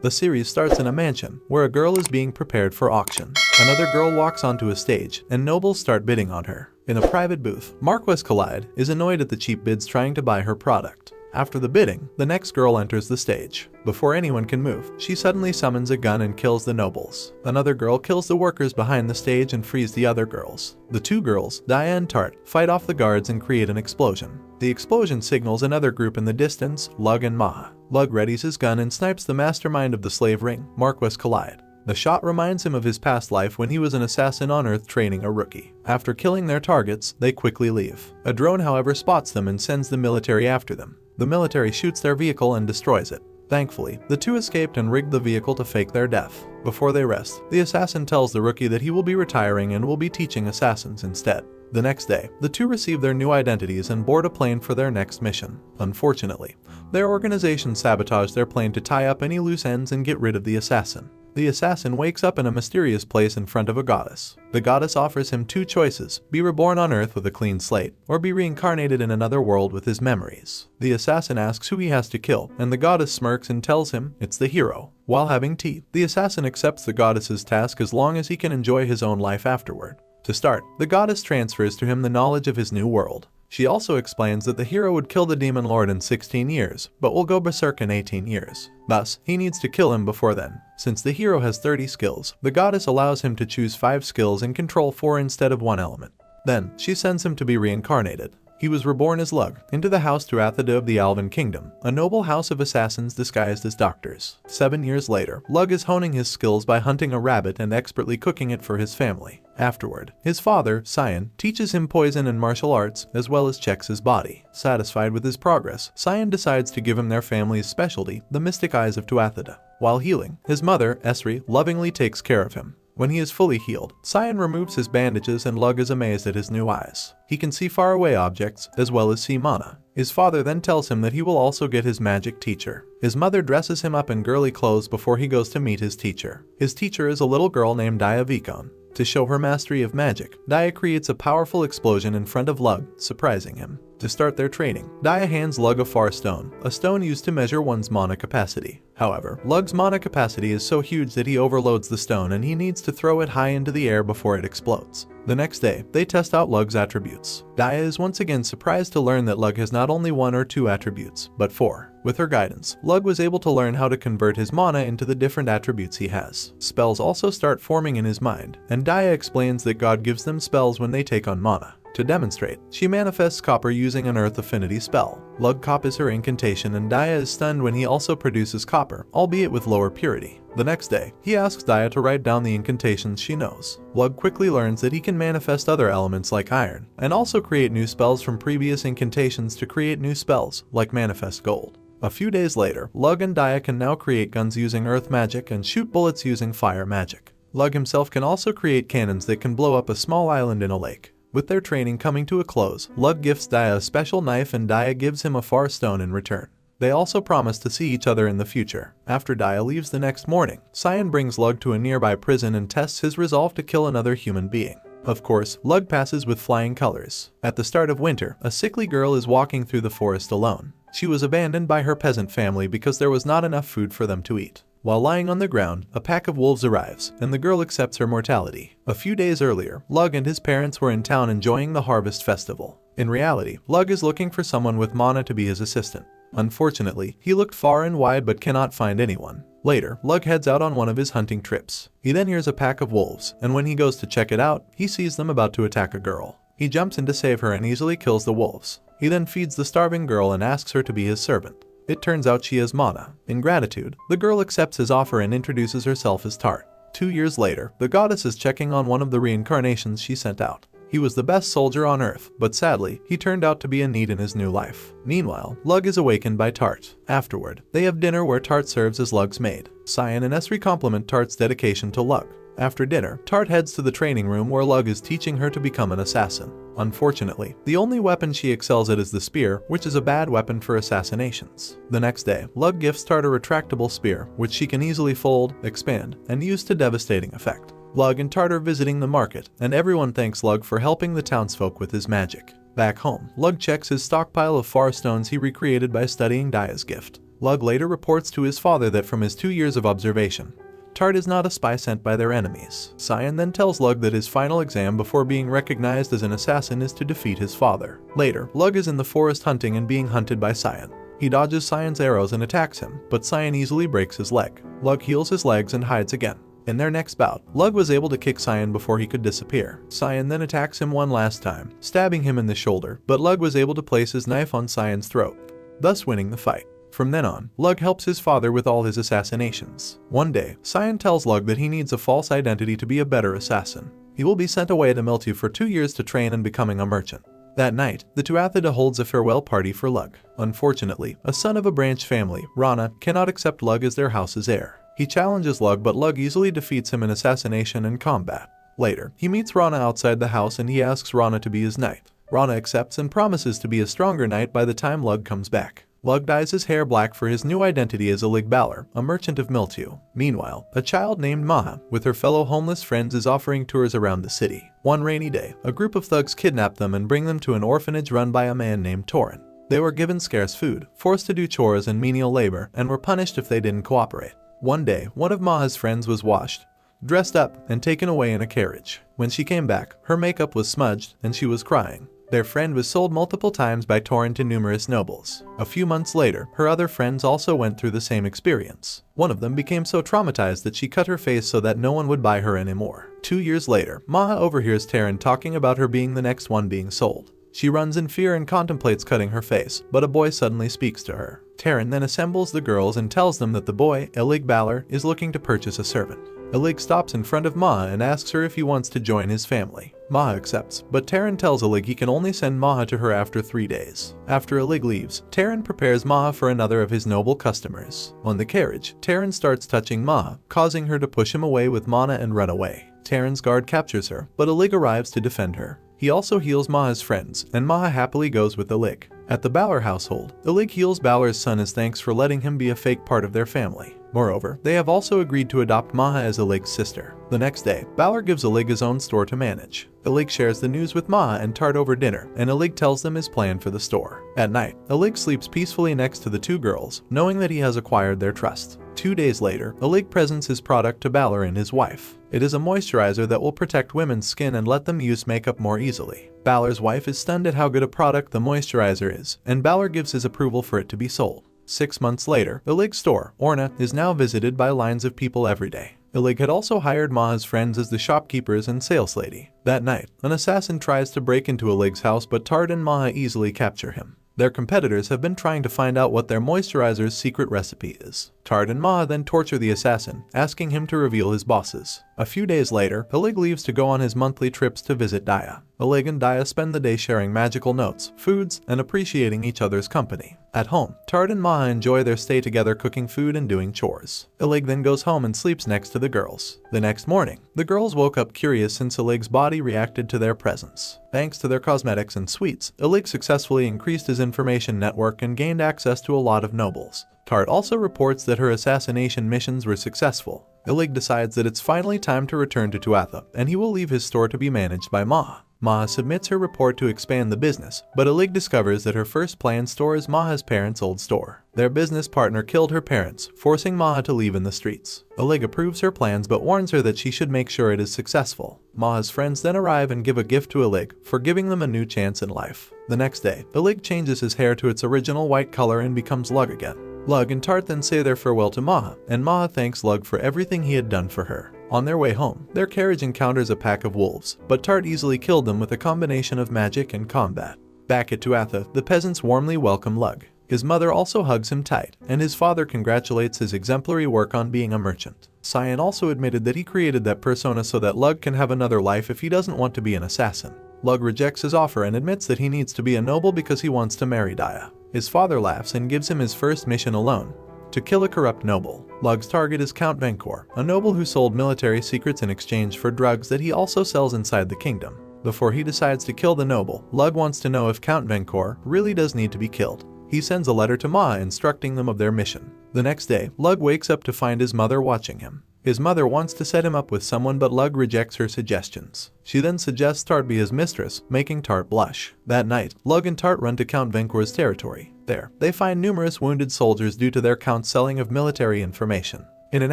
The series starts in a mansion, where a girl is being prepared for auction. Another girl walks onto a stage, and nobles start bidding on her. In a private booth, Marquess Collide is annoyed at the cheap bids trying to buy her product. After the bidding, the next girl enters the stage. Before anyone can move, she suddenly summons a gun and kills the nobles. Another girl kills the workers behind the stage and frees the other girls. The two girls, Daya and Tart, fight off the guards and create an explosion. The explosion signals another group in the distance, Lug and Maha. Lug readies his gun and snipes the mastermind of the slave ring, Marquess Collide. The shot reminds him of his past life when he was an assassin on Earth training a rookie. After killing their targets, they quickly leave. A drone, however, spots them and sends the military after them. The military shoots their vehicle and destroys it. Thankfully, the two escaped and rigged the vehicle to fake their death. Before they rest, the assassin tells the rookie that he will be retiring and will be teaching assassins instead. The next day, the two receive their new identities and board a plane for their next mission. Unfortunately, their organization sabotaged their plane to tie up any loose ends and get rid of the assassin. The assassin wakes up in a mysterious place in front of a goddess. The goddess offers him two choices: be reborn on Earth with a clean slate, or be reincarnated in another world with his memories. The assassin asks who he has to kill, and the goddess smirks and tells him it's the hero. While having tea, the assassin accepts the goddess's task as long as he can enjoy his own life afterward. To start, the goddess transfers to him the knowledge of his new world. She also explains that the hero would kill the demon lord in 16 years, but will go berserk in 18 years. Thus, he needs to kill him before then. Since the hero has 30 skills, the goddess allows him to choose 5 skills and control 4 instead of 1 element. Then, she sends him to be reincarnated. He was reborn as Lug, into the house Tuathida of the Alvan Kingdom, a noble house of assassins disguised as doctors. 7 years later, Lug is honing his skills by hunting a rabbit and expertly cooking it for his family. Afterward, his father, Cyan, teaches him poison and martial arts, as well as checks his body. Satisfied with his progress, Cyan decides to give him their family's specialty, the mystic eyes of Tuathida. While healing, his mother, Esri, lovingly takes care of him. When he is fully healed, Cyan removes his bandages and Lug is amazed at his new eyes. He can see faraway objects, as well as see mana. His father then tells him that he will also get his magic teacher. His mother dresses him up in girly clothes before he goes to meet his teacher. His teacher is a little girl named Daya Vikon. To show her mastery of magic, Daya creates a powerful explosion in front of Lug, surprising him. To start their training, Daya hands Lug a far stone, a stone used to measure one's mana capacity. However, Lug's mana capacity is so huge that he overloads the stone and he needs to throw it high into the air before it explodes. The next day, they test out Lug's attributes. Daya is once again surprised to learn that Lug has not only 1 or 2 attributes, but 4. With her guidance, Lug was able to learn how to convert his mana into the different attributes he has. Spells also start forming in his mind, and Daya explains that God gives them spells when they take on mana. To demonstrate, she manifests copper using an earth affinity spell. Lug copies her incantation and Daya is stunned when he also produces copper, albeit with lower purity. The next day, he asks Daya to write down the incantations she knows. Lug quickly learns that he can manifest other elements like iron, and also create new spells from previous incantations to create new spells, like manifest gold. A few days later, Lug and Daya can now create guns using earth magic and shoot bullets using fire magic. Lug himself can also create cannons that can blow up a small island in a lake. With their training coming to a close, Lug gifts Daya a special knife and Daya gives him a far stone in return. They also promise to see each other in the future. After Daya leaves the next morning, Cyan brings Lug to a nearby prison and tests his resolve to kill another human being. Of course, Lug passes with flying colors. At the start of winter, a sickly girl is walking through the forest alone. She was abandoned by her peasant family because there was not enough food for them to eat. While lying on the ground, a pack of wolves arrives, and the girl accepts her mortality. A few days earlier, Lug and his parents were in town enjoying the harvest festival. In reality, Lug is looking for someone with mana to be his assistant. Unfortunately, he looked far and wide but cannot find anyone. Later, Lug heads out on one of his hunting trips. He then hears a pack of wolves, and when he goes to check it out, he sees them about to attack a girl. He jumps in to save her and easily kills the wolves. He then feeds the starving girl and asks her to be his servant. It turns out she has mana. In gratitude, the girl accepts his offer and introduces herself as Tart. 2 years later, the goddess is checking on one of the reincarnations she sent out. He was the best soldier on Earth, but sadly, he turned out to be in need in his new life. Meanwhile, Lug is awakened by Tart. Afterward, they have dinner where Tart serves as Lug's maid. Cyan and Esri compliment Tart's dedication to Lug. After dinner, Tart heads to the training room where Lug is teaching her to become an assassin. Unfortunately, the only weapon she excels at is the spear, which is a bad weapon for assassinations. The next day, Lug gifts Tart a retractable spear, which she can easily fold, expand, and use to devastating effect. Lug and Tart are visiting the market, and everyone thanks Lug for helping the townsfolk with his magic. Back home, Lug checks his stockpile of far stones he recreated by studying Daya's gift. Lug later reports to his father that from his 2 years of observation, Tart is not a spy sent by their enemies. Cyan then tells Lug that his final exam before being recognized as an assassin is to defeat his father. Later, Lug is in the forest hunting and being hunted by Cyan. He dodges Cyan's arrows and attacks him, but Cyan easily breaks his leg. Lug heals his legs and hides again. In their next bout, Lug was able to kick Cyan before he could disappear. Cyan then attacks him one last time, stabbing him in the shoulder, but Lug was able to place his knife on Cyan's throat, thus winning the fight. From then on, Lug helps his father with all his assassinations. One day, Cyan tells Lug that he needs a false identity to be a better assassin. He will be sent away to Miltu for 2 years to train in becoming a merchant. That night, the Tuatha holds a farewell party for Lug. Unfortunately, a son of a branch family, Rana, cannot accept Lug as their house's heir. He challenges Lug, but Lug easily defeats him in assassination and combat. Later, he meets Rana outside the house and he asks Rana to be his knight. Rana accepts and promises to be a stronger knight by the time Lug comes back. Lug dyes his hair black for his new identity as Ilig Balor, a merchant of Miltu. Meanwhile, a child named Maha, with her fellow homeless friends, is offering tours around the city. One rainy day, a group of thugs kidnap them and bring them to an orphanage run by a man named Torin. They were given scarce food, forced to do chores and menial labor, and were punished if they didn't cooperate. One day, one of Maha's friends was washed, dressed up, and taken away in a carriage. When she came back, her makeup was smudged and she was crying. Their friend was sold multiple times by Torin to numerous nobles. A few months later, her other friends also went through the same experience. One of them became so traumatized that she cut her face so that no one would buy her anymore. 2 years later, Maha overhears Torin talking about her being the next one being sold. She runs in fear and contemplates cutting her face, but a boy suddenly speaks to her. Torin then assembles the girls and tells them that the boy, Ilig Balor, is looking to purchase a servant. Ilig stops in front of Maha and asks her if he wants to join his family. Maha accepts, but Torin tells Ilig he can only send Maha to her after 3 days. After Ilig leaves, Torin prepares Maha for another of his noble customers. On the carriage, Torin starts touching Maha, causing her to push him away with Mana and run away. Torin's guard captures her, but Ilig arrives to defend her. He also heals Maha's friends, and Maha happily goes with Ilig. At the Balor household, Ilig heals Balor's son as thanks for letting him be a fake part of their family. Moreover, they have also agreed to adopt Maha as Ilig's sister. The next day, Balor gives Ilig his own store to manage. Ilig shares the news with Maha and Tart over dinner, and Ilig tells them his plan for the store. At night, Ilig sleeps peacefully next to the 2 girls, knowing that he has acquired their trust. 2 days later, Ilig presents his product to Balor and his wife. It is a moisturizer that will protect women's skin and let them use makeup more easily. Balor's wife is stunned at how good a product the moisturizer is, and Balor gives his approval for it to be sold. 6 months later, Ilig's store, Orna, is now visited by lines of people every day. Ilig had also hired Maha's friends as the shopkeepers and sales lady. That night, an assassin tries to break into Ilig's house, but Tart and Maha easily capture him. Their competitors have been trying to find out what their moisturizer's secret recipe is. Tart and Maha then torture the assassin, asking him to reveal his bosses. A few days later, Ilig leaves to go on his monthly trips to visit Daya. Ilig and Daya spend the day sharing magical notes, foods, and appreciating each other's company. At home, Tart and Maha enjoy their stay together cooking food and doing chores. Ilig then goes home and sleeps next to the girls. The next morning, the girls woke up curious since Ilig's body reacted to their presence. Thanks to their cosmetics and sweets, Ilig successfully increased his information network and gained access to a lot of nobles. Tart also reports that her assassination missions were successful. Ilig decides that it's finally time to return to Tuatha, and he will leave his store to be managed by Maha. Maha submits her report to expand the business, but Ilig discovers that her first planned store is Maha's parents' old store. Their business partner killed her parents, forcing Maha to leave in the streets. Ilig approves her plans but warns her that she should make sure it is successful. Maha's friends then arrive and give a gift to Ilig for giving them a new chance in life. The next day, Ilig changes his hair to its original white color and becomes Lug again. Lug and Tart then say their farewell to Maha, and Maha thanks Lug for everything he had done for her. On their way home, their carriage encounters a pack of wolves, but Tart easily killed them with a combination of magic and combat. Back at Tuatha, the peasants warmly welcome Lug. His mother also hugs him tight, and his father congratulates his exemplary work on being a merchant. Cyan also admitted that he created that persona so that Lug can have another life if he doesn't want to be an assassin. Lug rejects his offer and admits that he needs to be a noble because he wants to marry Daya. His father laughs and gives him his first mission alone: to kill a corrupt noble. Lug's target is Count Venkor, a noble who sold military secrets in exchange for drugs that he also sells inside the kingdom. Before he decides to kill the noble, Lug wants to know if Count Venkor really does need to be killed. He sends a letter to Maha instructing them of their mission. The next day, Lug wakes up to find his mother watching him. His mother wants to set him up with someone, but Lug rejects her suggestions. She then suggests Tart be his mistress, making Tart blush. That night, Lug and Tart run to Count Venkor's territory. There, they find numerous wounded soldiers due to their Count's selling of military information. In an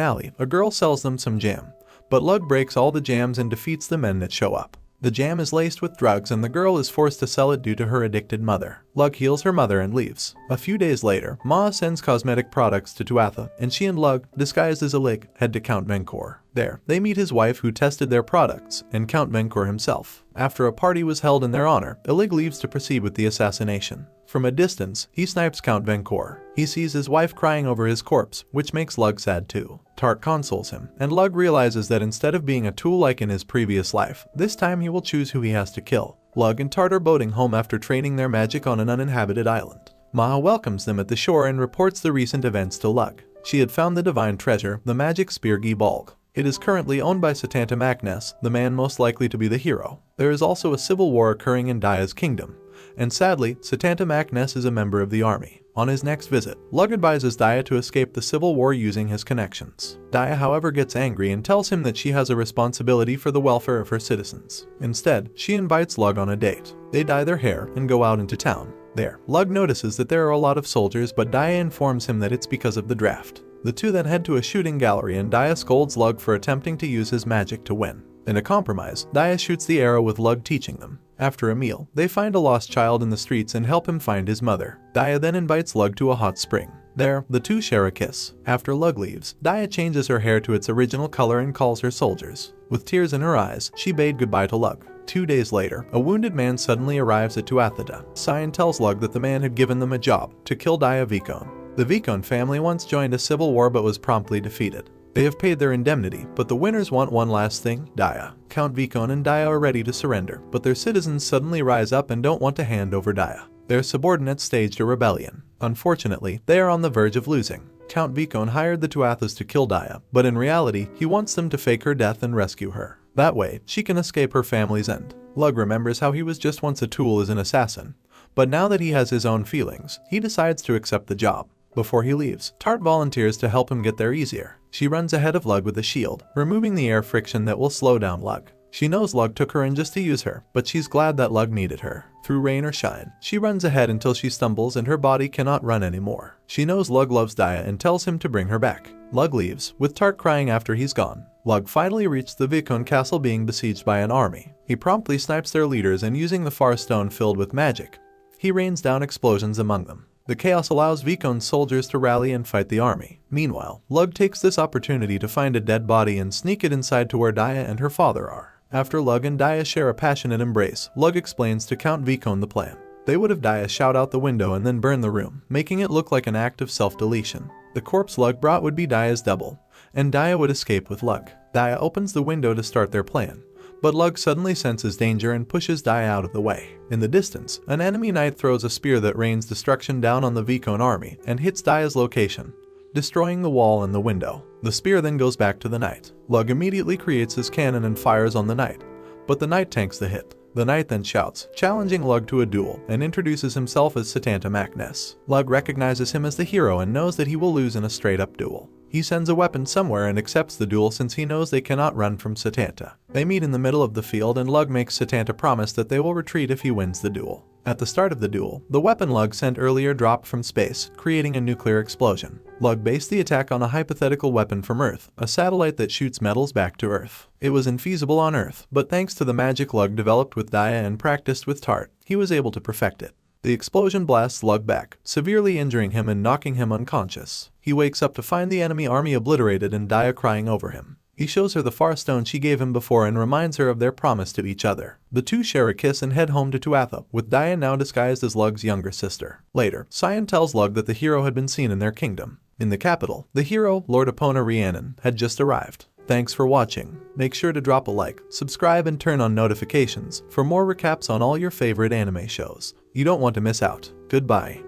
alley, a girl sells them some jam, but Lug breaks all the jams and defeats the men that show up. The jam is laced with drugs and the girl is forced to sell it due to her addicted mother. Lug heals her mother and leaves. A few days later, Ma sends cosmetic products to Tuatha, and she and Lug, disguised as a lig, head to Count Vencor. There, they meet his wife who tested their products, and Count Vencor himself. After a party was held in their honor, Illig leaves to proceed with the assassination. From a distance, he snipes Count Vencor. He sees his wife crying over his corpse, which makes Lug sad too. Tart consoles him, and Lug realizes that instead of being a tool like in his previous life, this time he will choose who he has to kill. Lug and Tart are boating home after training their magic on an uninhabited island. Maha welcomes them at the shore and reports the recent events to Lug. She had found the divine treasure, the magic spear Gibalg. It is currently owned by Setanta Macness, the man most likely to be the hero. There is also a civil war occurring in Daya's kingdom, and sadly, Setanta Macness is a member of the army. On his next visit, Lug advises Daya to escape the civil war using his connections. Daya, however, gets angry and tells him that she has a responsibility for the welfare of her citizens. Instead, she invites Lug on a date. They dye their hair and go out into town. There, Lug notices that there are a lot of soldiers, but Daya informs him that it's because of the draft. The two then head to a shooting gallery and Daya scolds Lug for attempting to use his magic to win. In a compromise, Daya shoots the arrow with Lug teaching them. After a meal, they find a lost child in the streets and help him find his mother. Daya then invites Lug to a hot spring. There, the two share a kiss. After Lug leaves, Daya changes her hair to its original color and calls her soldiers. With tears in her eyes, she bade goodbye to Lug. 2 days later, a wounded man suddenly arrives at Tuatha. Cyan tells Lug that the man had given them a job, to kill Daya Vicon. The Vicon family once joined a civil war but was promptly defeated. They have paid their indemnity, but the winners want one last thing, Daya. Count Vicon and Daya are ready to surrender, but their citizens suddenly rise up and don't want to hand over Daya. Their subordinates staged a rebellion. Unfortunately, they are on the verge of losing. Count Vicon hired the Tuathas to kill Daya, but in reality, he wants them to fake her death and rescue her. That way, she can escape her family's end. Lug remembers how he was just once a tool as an assassin, but now that he has his own feelings, he decides to accept the job. Before he leaves, Tart volunteers to help him get there easier. She runs ahead of Lug with a shield, removing the air friction that will slow down Lug. She knows Lug took her in just to use her, but she's glad that Lug needed her. Through rain or shine, she runs ahead until she stumbles and her body cannot run anymore. She knows Lug loves Daya and tells him to bring her back. Lug leaves, with Tart crying after he's gone. Lug finally reached the Vicon castle being besieged by an army. He promptly snipes their leaders and using the Far Stone filled with magic, he rains down explosions among them. The chaos allows Vicon's soldiers to rally and fight the army. Meanwhile, Lug takes this opportunity to find a dead body and sneak it inside to where Daya and her father are. After Lug and Daya share a passionate embrace, Lug explains to Count Vicon the plan. They would have Daya shout out the window and then burn the room, making it look like an act of self-deletion. The corpse Lug brought would be Daya's double, and Daya would escape with Lug. Daya opens the window to start their plan, but Lug suddenly senses danger and pushes Daya out of the way. In the distance, an enemy knight throws a spear that rains destruction down on the Vicon army and hits Daya's location, destroying the wall and the window. The spear then goes back to the knight. Lug immediately creates his cannon and fires on the knight, but the knight tanks the hit. The knight then shouts, challenging Lug to a duel, and introduces himself as Setanta Macness. Lug recognizes him as the hero and knows that he will lose in a straight-up duel. He sends a weapon somewhere and accepts the duel since he knows they cannot run from Setanta. They meet in the middle of the field and Lug makes Setanta promise that they will retreat if he wins the duel. At the start of the duel, the weapon Lug sent earlier dropped from space, creating a nuclear explosion. Lug based the attack on a hypothetical weapon from Earth, a satellite that shoots metals back to Earth. It was infeasible on Earth, but thanks to the magic Lug developed with Daya and practiced with Tart, he was able to perfect it. The explosion blasts Lug back, severely injuring him and knocking him unconscious. He wakes up to find the enemy army obliterated and Daya crying over him. He shows her the Far Stone she gave him before and reminds her of their promise to each other. The two share a kiss and head home to Tuatha, with Daya now disguised as Lug's younger sister. Later, Cyan tells Lug that the hero had been seen in their kingdom. In the capital, the hero, Lord Epona Rhiannon, had just arrived. Thanks for watching. Make sure to drop a like, subscribe and turn on notifications for more recaps on all your favorite anime shows. You don't want to miss out. Goodbye.